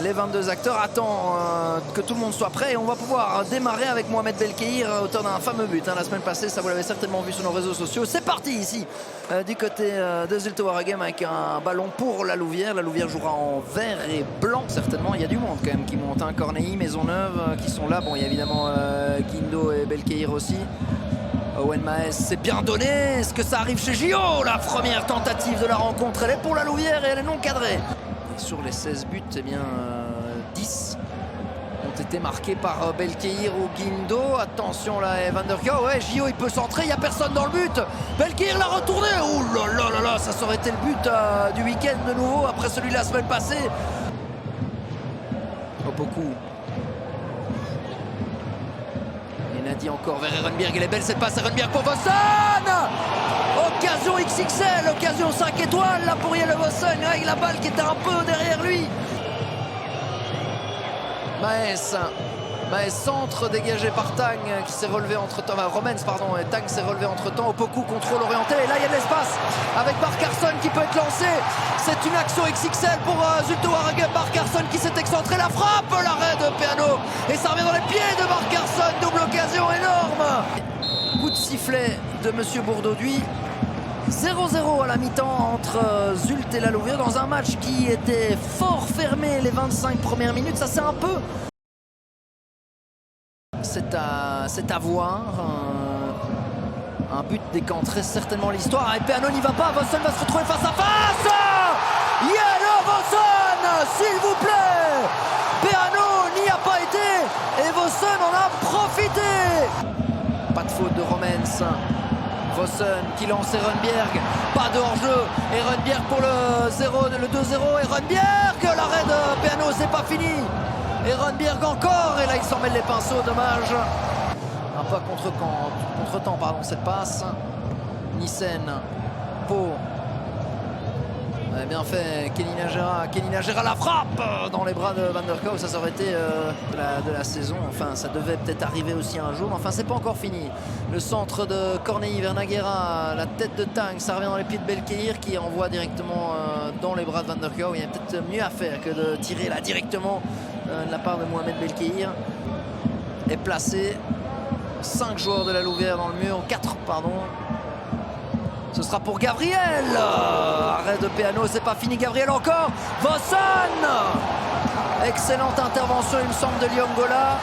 Les 22 acteurs attendent que tout le monde soit prêt et on va pouvoir démarrer avec Mohamed Belkheir, auteur d'un fameux but la semaine passée, ça vous l'avez certainement vu sur nos réseaux sociaux. C'est parti ici du côté de Zulte Waregem avec un ballon pour la Louvière. La Louvière jouera en vert et blanc certainement. Il y a du monde quand même qui monte, Corneille, Maisonneuve qui sont là. Bon, il y a évidemment Guindo et Belkheir aussi. Owen Maes, c'est bien donné. Est-ce que ça arrive chez Gio? La première tentative de la rencontre, elle est pour la Louvière et elle est non cadrée. Et sur les 16 buts, eh bien 10 ont été marqués par Belkheir ou Guindo. Attention là, Van der Kau, ouais, Gio il peut centrer, il n'y a personne dans le but. Belkheir l'a retourné. Oh là là là là, ça aurait été le but du week-end de nouveau après celui de la semaine passée. Opoku. Nadi encore vers Ehrenberg, elle est belle cette passe, Ehrenberg pour Vossen. Occasion XXL, occasion 5 étoiles là pour Jelle Vossen avec la balle qui était un peu derrière lui. Maes centre dégagé par Tang qui s'est relevé entre temps, Romens pardon, et Tang s'est relevé entre temps. Opoku contrôle orienté et là il y a de l'espace avec Barkarsson qui peut être lancé. C'est une action XXL pour Zulte Waregem. Barkarsson qui s'est excentré, la frappe, l'arrêt de Peano et ça revient dans les pieds de Barkarsson, double occasion énorme. Coup de sifflet de Monsieur Bourdauduit. 0-0 à la mi-temps entre Zulte et la Louvière dans un match qui était fort fermé les 25 premières minutes. Ça c'est un peu... C'est à voir. Un but décanterait certainement l'histoire. Et Peano n'y va pas. Vossen va se retrouver face à face. Jelle Vossen, s'il vous plaît. Peano n'y a pas été. Et Vossen en a profité. Pas de faute de Romens. Vossen qui lance Ehrenberg. Pas de hors-jeu. Ehrenberg pour le 2-0. Ehrenberg, l'arrêt de Peano, c'est pas fini. Ehrenberg encore, et là il s'en mêle les pinceaux, dommage. Un peu contre-temps, pardon, cette passe. Nissen, Pau. Bien fait, Kenny Najera, la frappe dans les bras de Van der Kau. Ça aurait été de la saison. Enfin, ça devait peut-être arriver aussi un jour. Mais enfin, c'est pas encore fini. Le centre de Corneille vers Najera, la tête de Tang, ça revient dans les pieds de Belkheir qui envoie directement dans les bras de Van der Kau. Il y a peut-être mieux à faire que de tirer là directement de la part de Mohamed Belkheir. Est placé 5 joueurs de la Louvière dans le mur, 4 pardon. Ce sera pour Gabriel. Arrêt de Peano, c'est pas fini. Gabriel encore. Vossen. Excellente intervention, il me semble, de Liongola.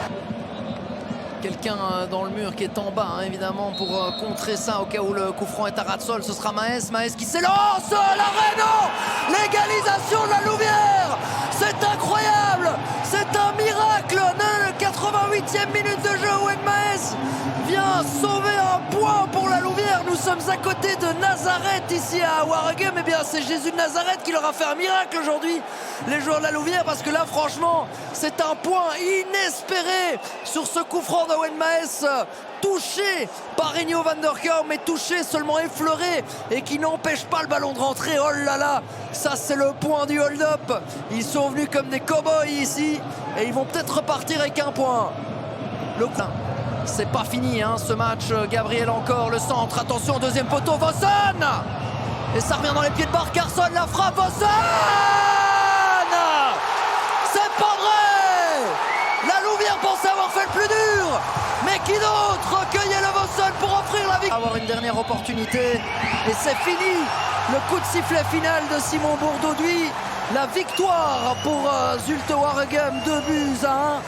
Quelqu'un dans le mur qui est en bas, évidemment, pour contrer ça au cas où le coup franc est à ras de sol. Ce sera Maes. Maes qui s'élance. L'arrêt, non. L'égalisation de la Louvière. C'est incroyable. C'est un miracle. Le 88e minute de jeu. Owen Maes vient sauver un point pour la Louvière. Nous sommes à côté de Nazareth ici à Waregem. Eh bien, c'est Jésus de Nazareth qui leur a fait un miracle aujourd'hui, les joueurs de la Louvière, parce que là, franchement, c'est un point inespéré sur ce coup franc d'Owen Maes, touché par Inyo Van der Kau, mais touché, seulement effleuré, et qui n'empêche pas le ballon de rentrer. Oh là là, ça c'est le point du hold-up. Ils sont venus comme des cow-boys ici, et ils vont peut-être repartir avec un point. C'est pas fini ce match. Gabriel encore, le centre, attention, deuxième poteau, Vossen. Et ça revient dans les pieds de Barkarsson, la frappe, Vossen. C'est pas vrai. La Louvière pensait avoir fait le plus dur, mais qui d'autre que Jelle Vossen pour offrir la victoire. Avoir une dernière opportunité, et c'est fini. Le coup de sifflet final de Simon Bourdauduit. La victoire pour Zulte Waregem, 2-1.